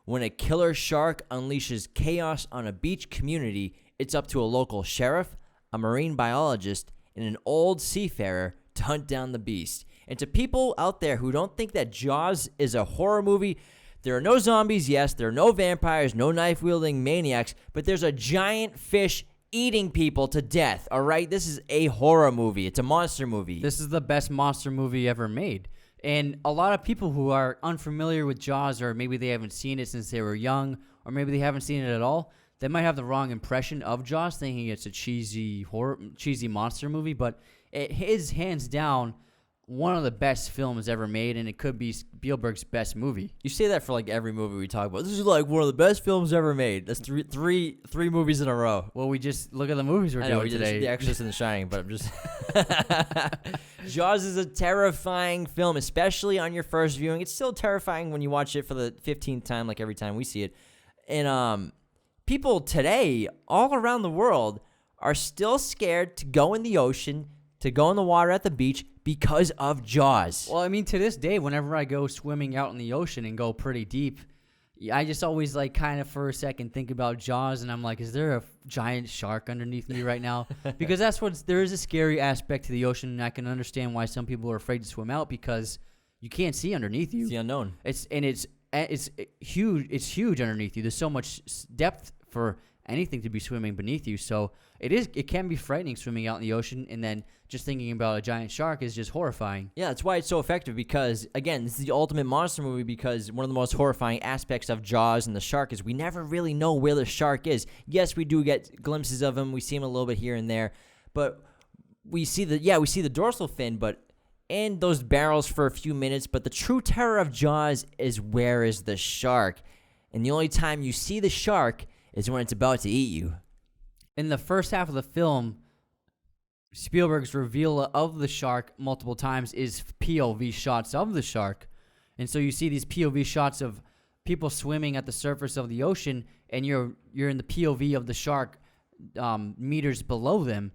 When a killer shark unleashes chaos on a beach community, it's up to a local sheriff, a marine biologist, and an old seafarer to hunt down the beast. And to people out there who don't think that Jaws is a horror movie, there are no zombies, yes, there are no vampires, no knife-wielding maniacs, but there's a giant fish eating people to death, all right? This is a horror movie. It's a monster movie. This is the best monster movie ever made. And a lot of people who are unfamiliar with Jaws, or maybe they haven't seen it since they were young, or maybe they haven't seen it at all, they might have the wrong impression of Jaws, thinking it's a cheesy monster movie, but it is hands down one of the best films ever made, and it could be Spielberg's best movie. You say that for like every movie we talk about. This is like one of the best films ever made. That's three movies in a row. Well, we just look at the movies we're doing today. The Exorcist and The Shining, but I'm just... Jaws is a terrifying film, especially on your first viewing. It's still terrifying when you watch it for the 15th time, like every time we see it. And people today, all around the world, are still scared to go in the ocean, to go in the water at the beach, because of Jaws. Well, I mean, to this day, whenever I go swimming out in the ocean and go pretty deep, I just always like kind of for a second think about Jaws, and I'm like, is there a giant shark underneath me right now? Because there is a scary aspect to the ocean, and I can understand why some people are afraid to swim out because you can't see underneath you. It's the unknown. It's huge. It's huge underneath you. There's so much depth for anything to be swimming beneath you. So it can be frightening swimming out in the ocean, and then just thinking about a giant shark is just horrifying. Yeah, that's why it's so effective, because, again, this is the ultimate monster movie, because one of the most horrifying aspects of Jaws and the shark is we never really know where the shark is. Yes, we do get glimpses of him. We see him a little bit here and there, but we see the dorsal fin, and those barrels for a few minutes, but the true terror of Jaws is, where is the shark? And the only time you see the shark is when it's about to eat you. In the first half of the film, Spielberg's reveal of the shark multiple times is POV shots of the shark. And so you see these POV shots of people swimming at the surface of the ocean, and you're in the POV of the shark meters below them.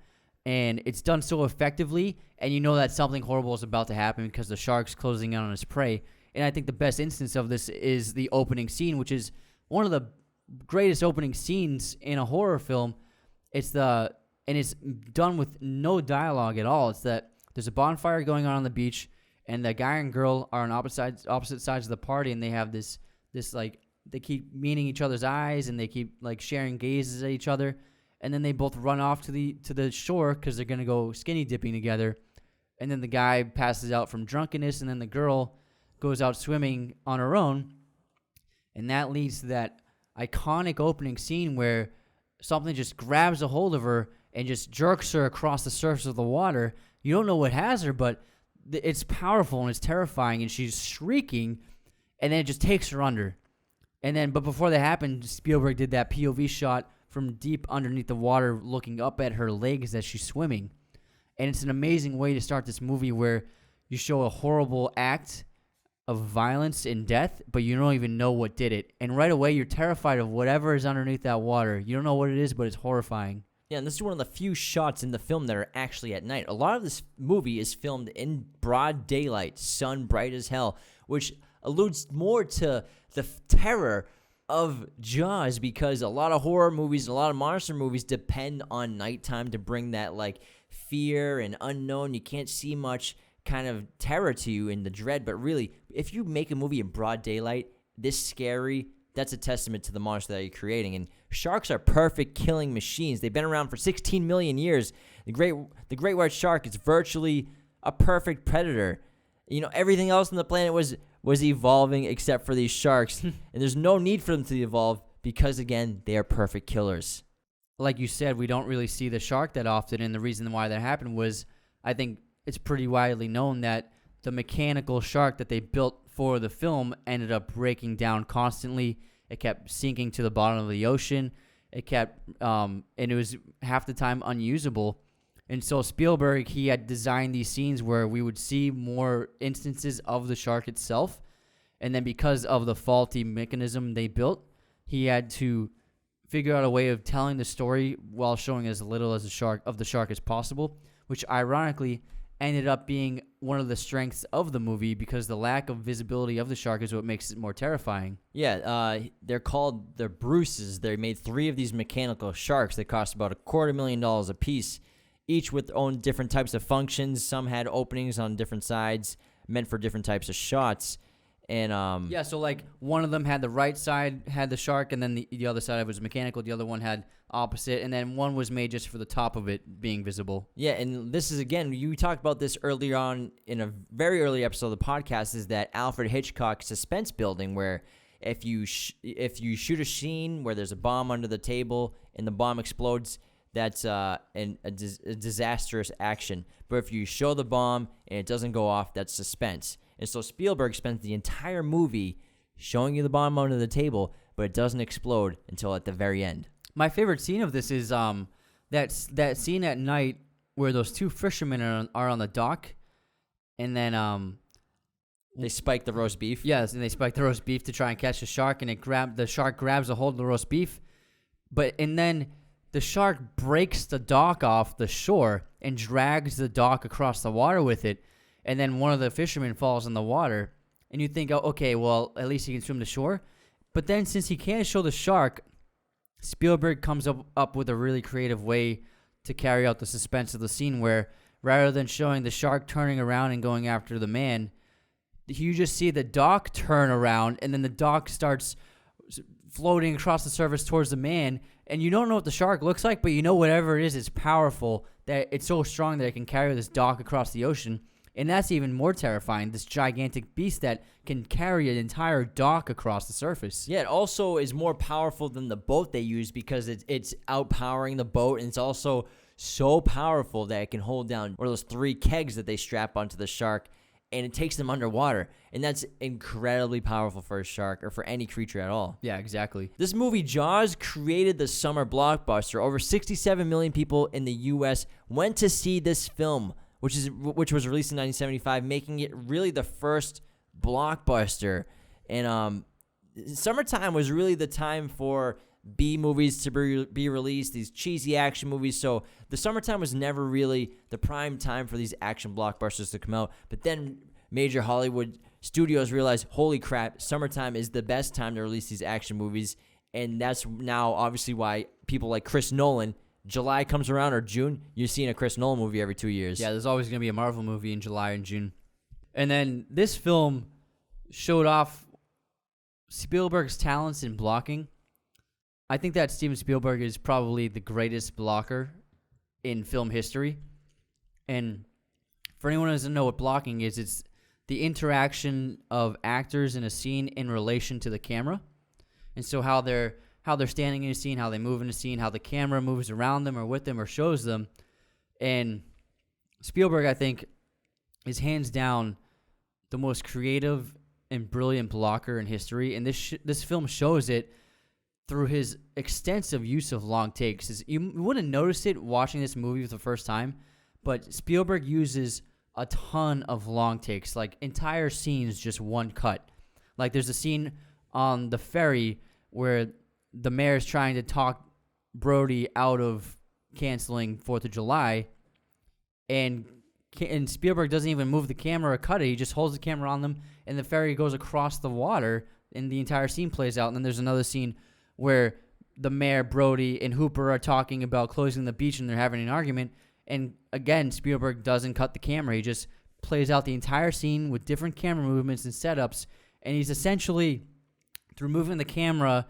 And it's done so effectively, and you know that something horrible is about to happen because the shark's closing in on its prey. And I think the best instance of this is the opening scene, which is one of the greatest opening scenes in a horror film. And it's done with no dialogue at all. It's that there's a bonfire going on the beach, and the guy and girl are on opposite sides of the party, and they have this like, they keep meeting each other's eyes, and they keep like sharing gazes at each other, and then they both run off to the shore because they're gonna go skinny dipping together, and then the guy passes out from drunkenness, and then the girl goes out swimming on her own, and that leads to that iconic opening scene where something just grabs a hold of her and just jerks her across the surface of the water. You don't know what has her, but it's powerful and it's terrifying, and she's shrieking, and then it just takes her under. But before that happened, Spielberg did that POV shot from deep underneath the water, looking up at her legs as she's swimming. And it's an amazing way to start this movie, where you show a horrible act of violence and death, but you don't even know what did it. And right away, you're terrified of whatever is underneath that water. You don't know what it is, but it's horrifying. Yeah, and this is one of the few shots in the film that are actually at night. A lot of this movie is filmed in broad daylight, sun bright as hell, which alludes more to the terror of Jaws, because a lot of horror movies, a lot of monster movies depend on nighttime to bring that like fear and unknown. You can't see much kind of terror to you in the dread, but really, if you make a movie in broad daylight, this scary, that's a testament to the monster that you're creating. And sharks are perfect killing machines. They've been around for 16 million years. The great white shark is virtually a perfect predator. You know, everything else on the planet was evolving except for these sharks, and there's no need for them to evolve because, again, they are perfect killers. Like you said, we don't really see the shark that often, and the reason why that happened was, I think it's pretty widely known that the mechanical shark that they built for the film ended up breaking down constantly. It kept sinking to the bottom of the ocean. It kept, and it was half the time unusable. And so Spielberg, he had designed these scenes where we would see more instances of the shark itself. And then because of the faulty mechanism they built, he had to figure out a way of telling the story while showing as little as the shark as possible, which ironically ended up being one of the strengths of the movie because the lack of visibility of the shark is what makes it more terrifying. Yeah, they're called the Bruces. They made 3 of these mechanical sharks that cost about $250,000 a piece, each with their own different types of functions. Some had openings on different sides, meant for different types of shots. And Yeah, so like one of them had the right side had the shark, and then the other side of it was mechanical. The other one had opposite, and then one was made just for the top of it being visible. yeah, and this is, again, you talked about this earlier on in a very early episode of the podcast, is that Alfred Hitchcock suspense building, where if you shoot a scene where there's a bomb under the table and the bomb explodes, that's a disastrous action. But if you show the bomb and it doesn't go off, that's suspense. And so Spielberg spends the entire movie showing you the bomb under the table, but it doesn't explode until at the very end. My favorite scene of this is that scene at night where those 2 fishermen are on the dock, and then They spike the roast beef. yes, and they spike the roast beef to try and catch the shark, and the shark grabs a hold of the roast beef, and then the shark breaks the dock off the shore and drags the dock across the water with it, and then one of the fishermen falls in the water, and you think, oh, okay, well, at least he can swim to shore. But then since he can't show the shark, Spielberg comes up with a really creative way to carry out the suspense of the scene, where rather than showing the shark turning around and going after the man, you just see the dock turn around, and then the dock starts floating across the surface towards the man, and you don't know what the shark looks like, but you know whatever it is, it's powerful, that it's so strong that it can carry this dock across the ocean. And that's even more terrifying, this gigantic beast that can carry an entire dock across the surface. Yeah, it also is more powerful than the boat they use because it's outpowering the boat, and it's also so powerful that it can hold down one of those 3 kegs that they strap onto the shark, and it takes them underwater. And that's incredibly powerful for a shark or for any creature at all. Yeah, exactly. This movie, Jaws, created the summer blockbuster. Over 67 million people in the U.S. went to see this film, which was released in 1975, making it really the first blockbuster. And summertime was really the time for B movies to be released, these cheesy action movies. So the summertime was never really the prime time for these action blockbusters to come out. But then major Hollywood studios realized, holy crap, summertime is the best time to release these action movies. And that's now obviously why people like Chris Nolan, July comes around, or June, you're seeing a Chris Nolan movie every 2 years. Yeah, there's always going to be a Marvel movie in July and June. And then this film showed off Spielberg's talents in blocking. I think that Steven Spielberg is probably the greatest blocker in film history. And for anyone who doesn't know what blocking is, it's the interaction of actors in a scene in relation to the camera. And so how they're standing in a scene, how they move in a scene, how the camera moves around them or with them or shows them. And Spielberg, I think, is hands down the most creative and brilliant blocker in history. And this film shows it through his extensive use of long takes. You wouldn't notice it watching this movie for the first time, but Spielberg uses a ton of long takes, like entire scenes, just one cut. Like there's a scene on the ferry where the mayor's trying to talk Brody out of canceling 4th of July, and Spielberg doesn't even move the camera or cut it. He just holds the camera on them, and the ferry goes across the water, and the entire scene plays out. And then there's another scene where the mayor, Brody, and Hooper are talking about closing the beach, and they're having an argument. And again, Spielberg doesn't cut the camera. He just plays out the entire scene with different camera movements and setups, and he's essentially, through moving the camera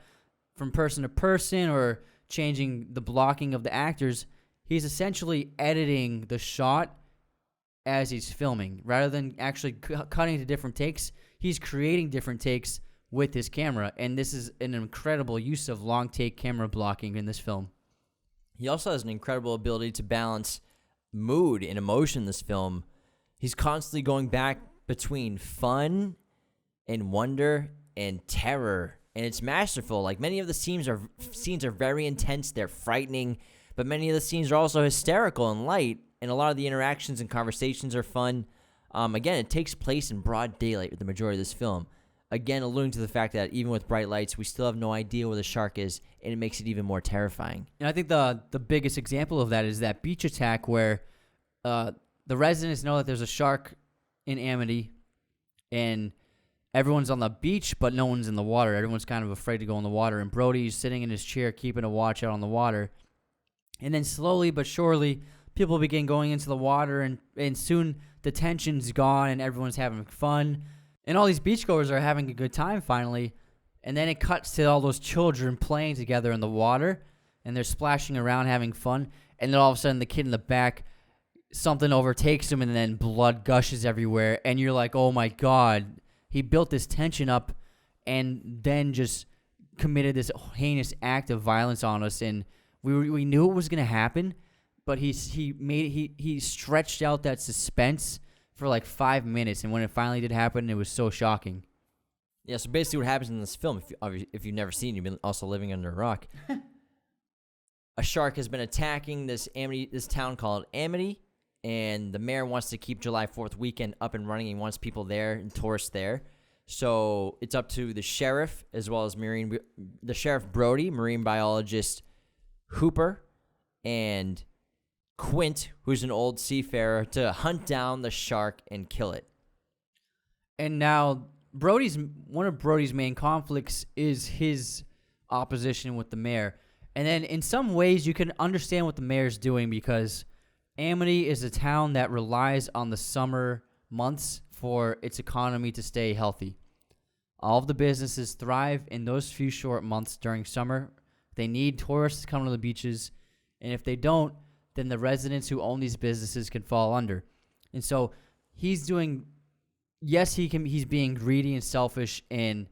from person to person or changing the blocking of the actors, he's essentially editing the shot as he's filming. Rather than actually cutting to different takes, he's creating different takes with his camera, and this is an incredible use of long take camera blocking in this film. He also has an incredible ability to balance mood and emotion in this film. He's constantly going back between fun and wonder and terror, and it's masterful. Like, many of the scenes are very intense, they're frightening, but many of the scenes are also hysterical and light, and a lot of the interactions and conversations are fun. Again, it takes place in broad daylight with the majority of this film. Again, alluding to the fact that even with bright lights, we still have no idea where the shark is, and it makes it even more terrifying. And I think the biggest example of that is that beach attack where the residents know that there's a shark in Amity, and everyone's on the beach, but no one's in the water. Everyone's kind of afraid to go in the water, and Brody's sitting in his chair keeping a watch out on the water. And then slowly but surely, people begin going into the water, and soon the tension's gone, and everyone's having fun. And all these beachgoers are having a good time finally. And then it cuts to all those children playing together in the water, and they're splashing around having fun. And then all of a sudden, the kid in the back, something overtakes him, and then blood gushes everywhere. And you're like, oh my God, he built this tension up and then just committed this heinous act of violence on us. And we knew it was going to happen, but he stretched out that suspense for like 5 minutes. And when it finally did happen, it was so shocking. Yeah, so basically what happens in this film, if you've never seen it, you've been also living under a rock. A shark has been attacking this town called Amity, and the mayor wants to keep July 4th weekend up and running. He wants people there and tourists there. So it's up to the sheriff as well as the Sheriff Brody, marine biologist Hooper, and Quint, who's an old seafarer, to hunt down the shark and kill it. And now one of Brody's main conflicts is his opposition with the mayor. And then in some ways you can understand what the mayor's doing, because Amity is a town that relies on the summer months for its economy to stay healthy. All of the businesses thrive in those few short months during summer. They need tourists to come to the beaches, and if they don't, then the residents who own these businesses can fall under. And so he's being greedy and selfish, and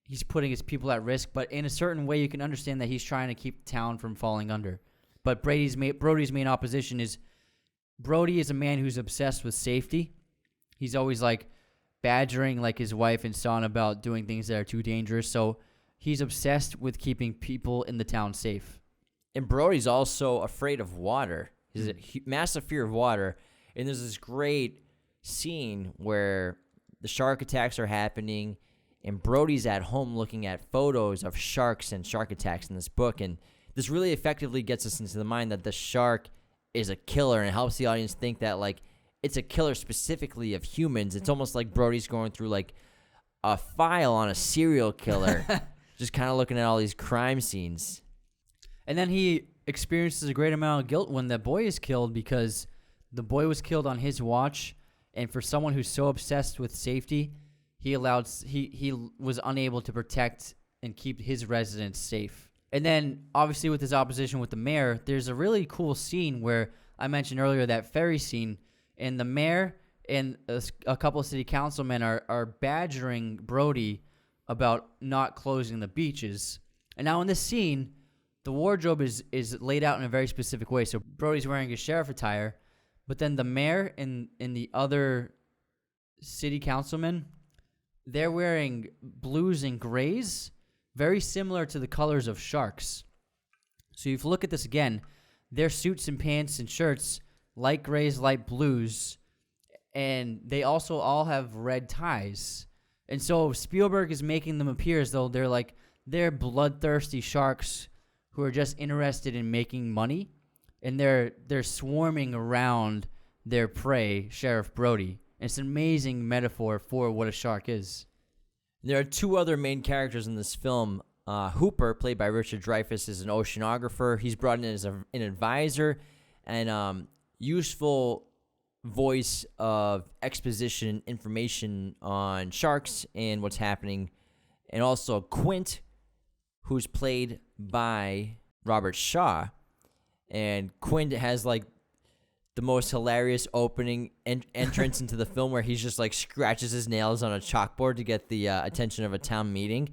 he's putting his people at risk, but in a certain way you can understand that he's trying to keep the town from falling under. But Brody's main opposition is, Brody is a man who's obsessed with safety. He's always like badgering like his wife and son about doing things that are too dangerous. So he's obsessed with keeping people in the town safe. And Brody's also afraid of water. He's a massive fear of water. And there's this great scene where the shark attacks are happening, and Brody's at home looking at photos of sharks and shark attacks in this book. And this really effectively gets us into the mind that the shark is a killer, and it helps the audience think that, like, it's a killer specifically of humans. It's almost like Brody's going through, like, a file on a serial killer, just kind of looking at all these crime scenes. And then he experiences a great amount of guilt when the boy is killed, because the boy was killed on his watch, and for someone who's so obsessed with safety, he was unable to protect and keep his residents safe. And then, obviously, with his opposition with the mayor, there's a really cool scene where I mentioned earlier, that ferry scene, and the mayor and a couple of city councilmen are badgering Brody about not closing the beaches. And now in this scene, the wardrobe is laid out in a very specific way. So Brody's wearing his sheriff attire, but then the mayor and the other city councilmen, they're wearing blues and grays, very similar to the colors of sharks. So if you look at this again, their suits and pants and shirts, light grays, light blues, and they also all have red ties. And so Spielberg is making them appear as though they're bloodthirsty sharks who are just interested in making money, and they're swarming around their prey, Sheriff Brody. And it's an amazing metaphor for what a shark is. There are two other main characters in this film. Hooper, played by Richard Dreyfuss, is an oceanographer. He's brought in as an advisor and useful voice of exposition information on sharks and what's happening. And also Quint, who's played by Robert Shaw. And Quint has like the most hilarious opening entrance into the film, where he's just like scratches his nails on a chalkboard to get the attention of a town meeting,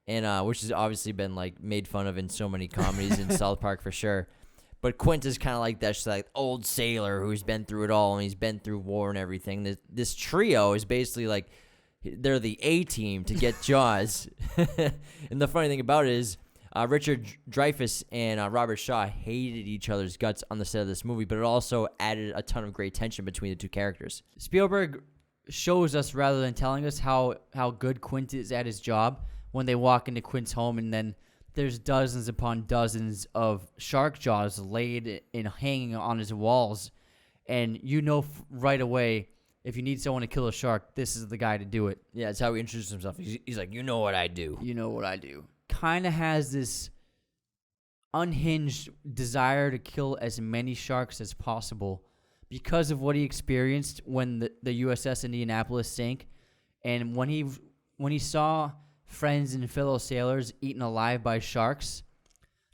and which has obviously been like made fun of in so many comedies in South Park for sure. But Quint is kind of like that, just like old sailor who's been through it all, and he's been through war and everything. This trio is basically like they're the A team to get Jaws. And the funny thing about it is, Richard Dreyfuss and Robert Shaw hated each other's guts on the set of this movie, but it also added a ton of great tension between the two characters. Spielberg shows us, rather than telling us, how good Quint is at his job when they walk into Quint's home, and then there's dozens upon dozens of shark jaws laid and hanging on his walls. and right away if you need someone to kill a shark, this is the guy to do it. Yeah, that's how he introduced himself. He's like, you know what I do. You know what I do. Kind of has this unhinged desire to kill as many sharks as possible because of what he experienced when the USS Indianapolis sank, and when he saw friends and fellow sailors eaten alive by sharks,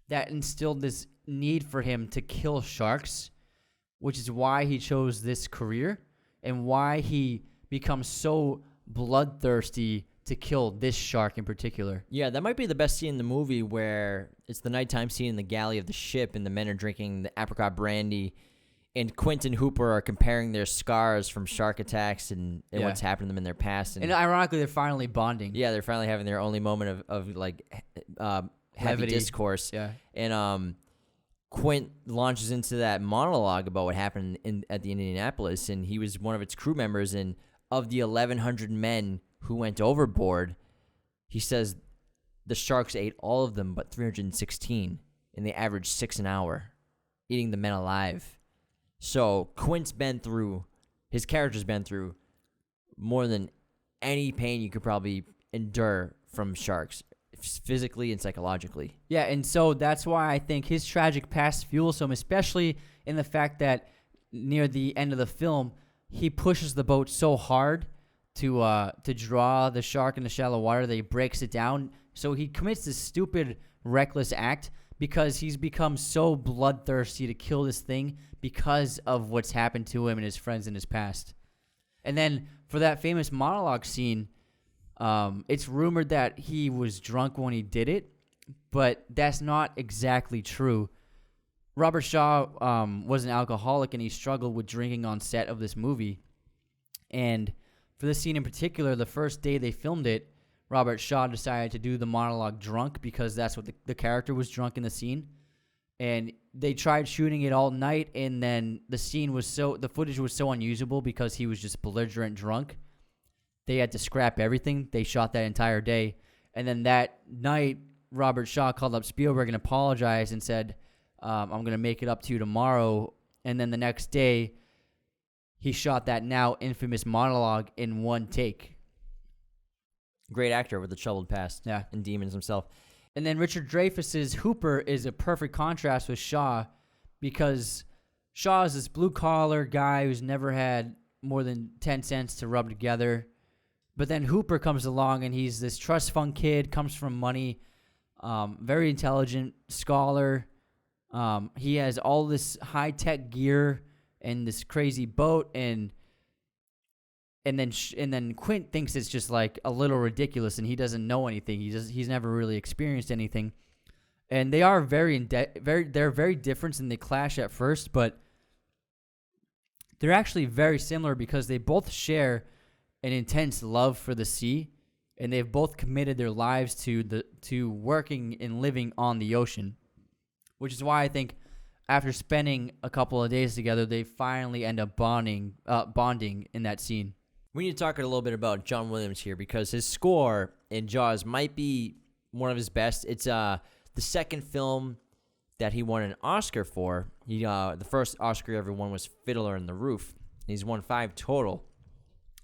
that instilled this need for him to kill sharks, which is why he chose this career and why he becomes so bloodthirsty to kill this shark in particular. Yeah, that might be the best scene in the movie, where it's the nighttime scene in the galley of the ship and the men are drinking the apricot brandy, and Quint and Hooper are comparing their scars from shark attacks and what's happened to them in their past. And ironically, they're finally bonding. Yeah, they're finally having their only moment of like heavy discourse. Yeah. And Quint launches into that monologue about what happened at the Indianapolis, and he was one of its crew members, and of the 1,100 men who went overboard, he says the sharks ate all of them but 316, and they averaged 6 an hour, eating the men alive. So his character's been through more than any pain you could probably endure from sharks, physically and psychologically. Yeah, and so that's why I think his tragic past fuels him, especially in the fact that near the end of the film, he pushes the boat so hard to draw the shark in the shallow water that he breaks it down. So he commits this stupid, reckless act because he's become so bloodthirsty to kill this thing because of what's happened to him and his friends in his past. And then for that famous monologue scene, it's rumored that he was drunk when he did it, but that's not exactly true. Robert Shaw was an alcoholic, and he struggled with drinking on set of this movie. And for this scene in particular, the first day they filmed it, Robert Shaw decided to do the monologue drunk because that's what the character was drunk in the scene. And they tried shooting it all night, and then the footage was so unusable because he was just belligerent drunk. They had to scrap everything. They shot that entire day. And then that night, Robert Shaw called up Spielberg and apologized and said, I'm going to make it up to you tomorrow. And then the next day, he shot that now infamous monologue in one take. Great actor with a troubled past. Yeah. And demons himself. And then Richard Dreyfuss's Hooper is a perfect contrast with Shaw, because Shaw is this blue-collar guy who's never had more than 10 cents to rub together. But then Hooper comes along, and he's this trust fund kid, comes from money, very intelligent scholar. He has all this high-tech gear and this crazy boat, and then Quint thinks it's just like a little ridiculous, and he doesn't know anything. He's never really experienced anything, and they are very different, and they clash at first, but they're actually very similar because they both share an intense love for the sea, and they've both committed their lives to working and living on the ocean, which is why I think after spending a couple of days together, they finally end up bonding in that scene. We need to talk a little bit about John Williams here, because his score in Jaws might be one of his best. It's the second film that he won an Oscar for. The first Oscar he ever won was Fiddler on the Roof. He's won 5 total.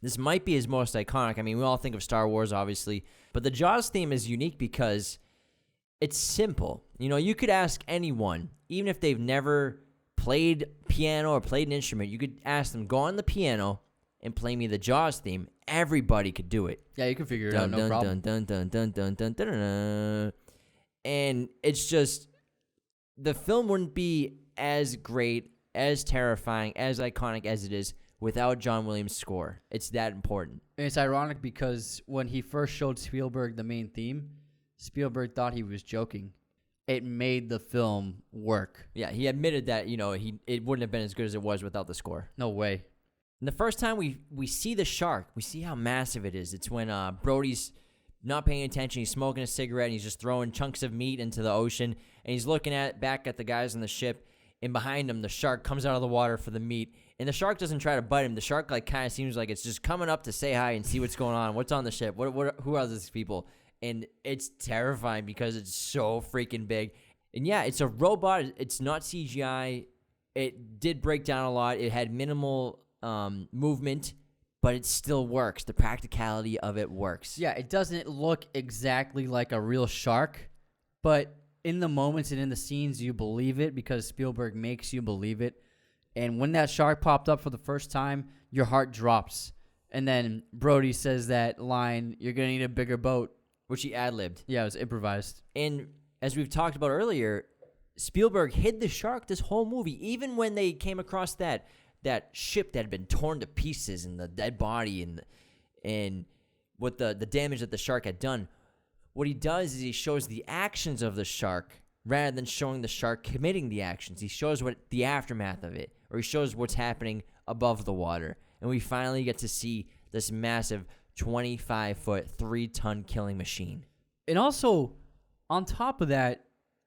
This might be his most iconic. I mean, we all think of Star Wars, obviously, but the Jaws theme is unique because it's simple. You know, you could ask anyone, even if they've never played piano or played an instrument, you could ask them, go on the piano and play me the Jaws theme. Everybody could do it. Yeah, you can figure it out, no problem. And it's just, the film wouldn't be as great, as terrifying, as iconic as it is without John Williams' score. It's that important. And it's ironic because when he first showed Spielberg the main theme, Spielberg thought he was joking. It made the film work. Yeah, he admitted that, it wouldn't have been as good as it was without the score. No way. And the first time we see the shark, we see how massive it is. It's when Brody's not paying attention. He's smoking a cigarette, and he's just throwing chunks of meat into the ocean. And he's looking back at the guys on the ship. And behind him, the shark comes out of the water for the meat. And the shark doesn't try to bite him. The shark kind of seems like it's just coming up to say hi and see what's going on. What's on the ship? Who are these people? And it's terrifying because it's so freaking big. And yeah, it's a robot. It's not CGI. It did break down a lot. It had minimal movement, but it still works. The practicality of it works. Yeah, it doesn't look exactly like a real shark, but in the moments and in the scenes, you believe it because Spielberg makes you believe it. And when that shark popped up for the first time, your heart drops. And then Brody says that line, "You're going to need a bigger boat," which he ad-libbed. Yeah, it was improvised. And as we've talked about earlier, Spielberg hid the shark this whole movie. Even when they came across that ship that had been torn to pieces and the dead body and what the damage that the shark had done, what he does is he shows the actions of the shark rather than showing the shark committing the actions. He shows what the aftermath of it, or he shows what's happening above the water. And we finally get to see this massive 25-foot, 3-ton killing machine. And also, on top of that,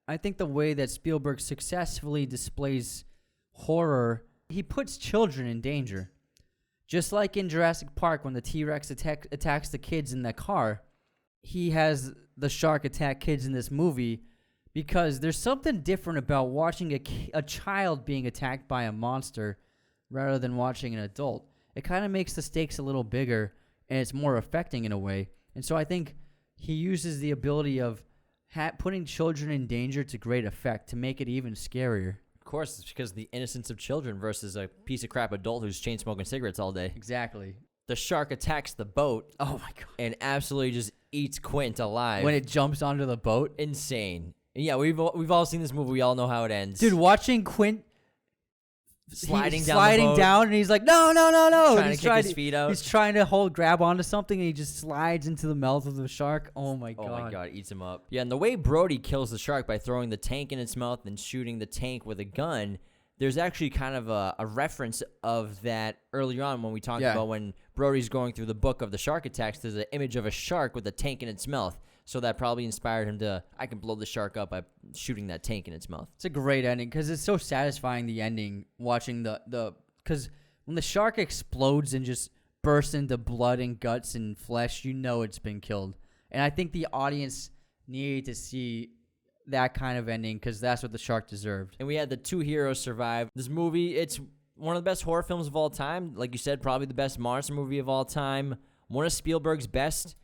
I think the way that Spielberg successfully displays horror, he puts children in danger. Just like in Jurassic Park when the T-Rex attacks the kids in that car, he has the shark attack kids in this movie because there's something different about watching a child being attacked by a monster rather than watching an adult. It kind of makes the stakes a little bigger, and it's more affecting in a way. And so I think he uses the ability of putting children in danger to great effect to make it even scarier. Of course, it's because of the innocence of children versus a piece of crap adult who's chain smoking cigarettes all day. Exactly. The shark attacks the boat. Oh my god! And absolutely just eats Quint alive when it jumps onto the boat. Insane. And yeah, we've all seen this movie. We all know how it ends. Dude, watching Quint sliding down, and he's like, no. Trying to kick his feet out. He's trying to grab onto something, and he just slides into the mouth of the shark. Oh my god! Oh my god, eats him up. Yeah, and the way Brody kills the shark by throwing the tank in its mouth and shooting the tank with a gun. There's actually kind of a reference of that earlier on when we talked about when Brody's going through the book of the shark attacks. There's an image of a shark with a tank in its mouth. So that probably inspired him to, I can blow the shark up by shooting that tank in its mouth. It's a great ending because it's so satisfying, the ending, watching because when the shark explodes and just bursts into blood and guts and flesh, you know it's been killed. And I think the audience needed to see that kind of ending because that's what the shark deserved. And we had the two heroes survive. This movie, it's one of the best horror films of all time. Like you said, probably the best monster movie of all time. One of Spielberg's best.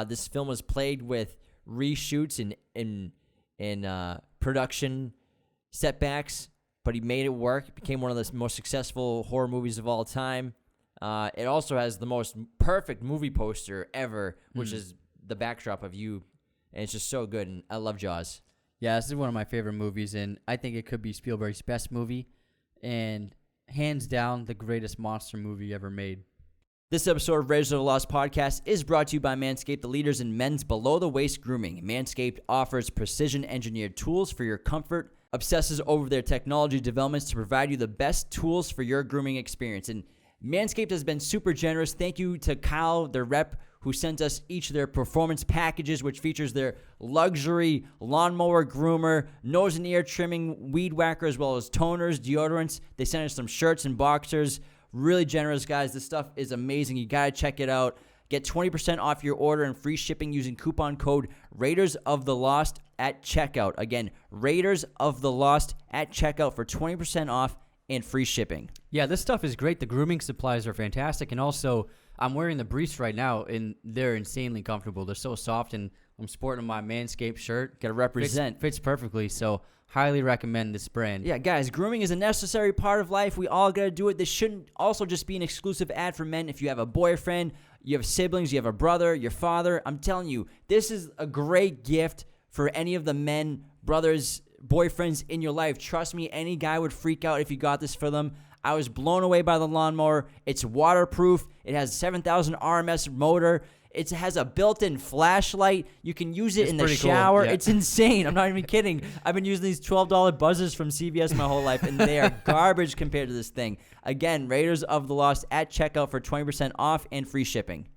This film was plagued with reshoots and production setbacks, but he made it work. It became one of the most successful horror movies of all time. It also has the most perfect movie poster ever, which is the backdrop of you, and it's just so good, and I love Jaws. Yeah, this is one of my favorite movies, and I think it could be Spielberg's best movie, and hands down the greatest monster movie ever made. This episode of Raiders of the Lost Podcast is brought to you by Manscaped, the leaders in men's below-the-waist grooming. Manscaped offers precision-engineered tools for your comfort, obsesses over their technology developments to provide you the best tools for your grooming experience. And Manscaped has been super generous. Thank you to Kyle, their rep, who sent us each of their performance packages, which features their luxury lawnmower groomer, nose and ear trimming, weed whacker, as well as toners, deodorants. They sent us some shirts and boxers. Really generous, guys. This stuff is amazing. You got to check it out. Get 20% off your order and free shipping using coupon code Raiders of the Lost at checkout. Again, Raiders of the Lost at checkout for 20% off and free shipping. Yeah, this stuff is great. The grooming supplies are fantastic. And also, I'm wearing the briefs right now, and they're insanely comfortable. They're so soft, and I'm sporting my Manscaped shirt. Got to represent. Fits perfectly, so highly recommend this brand. Yeah, guys, grooming is a necessary part of life. We all got to do it. This shouldn't also just be an exclusive ad for men. If you have a boyfriend, you have siblings, you have a brother, your father, I'm telling you, this is a great gift for any of the men, brothers, boyfriends in your life. Trust me, any guy would freak out if you got this for them. I was blown away by the lawnmower. It's waterproof. It has 7,000 RMS motor. It has a built-in flashlight. You can use it in the shower. Cool. Yeah. It's insane. I'm not even kidding. I've been using these $12 buzzers from CVS my whole life, and they are garbage compared to this thing. Again, Raiders of the Lost at checkout for 20% off and free shipping.